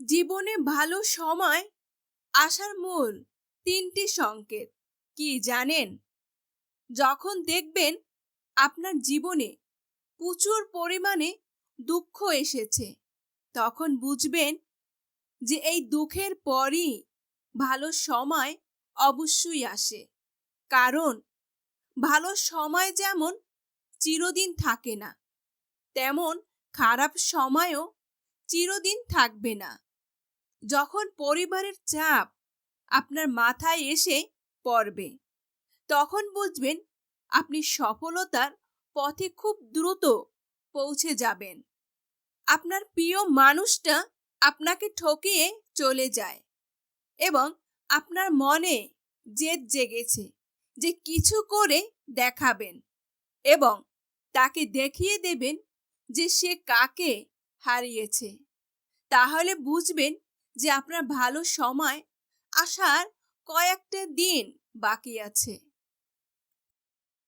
জীবনে ভালো সময় আসার মূল তিনটি সংকেত কি জানেন? যখন দেখবেন আপনার জীবনে প্রচুর পরিমাণে দুঃখ এসেছে, তখন বুঝবেন যে এই দুঃখের পরই ভালো সময় অবশ্যই আসে। কারণ ভালো সময় যেমন চিরদিন থাকে না, তেমন খারাপ সময়ও চিরদিন থাকবে না। যখন পরিবারের চাপ আপনার মাথায় এসে পড়বে, তখন বুঝবেন আপনি সফলতার পথে খুব দ্রুত পৌঁছে যাবেন। আপনার প্রিয় মানুষটা আপনাকে ঠকিয়ে চলে যায় এবং আপনার মনে জেদ জেগেছে যে কিছু করে দেখাবেন এবং তাকে দেখিয়ে দেবেন যে সে কাকে হারিয়েছে। তাহলে বুঝবেন যে আপনার ভালো সময় আসার কয়েকটা দিন বাকি আছে।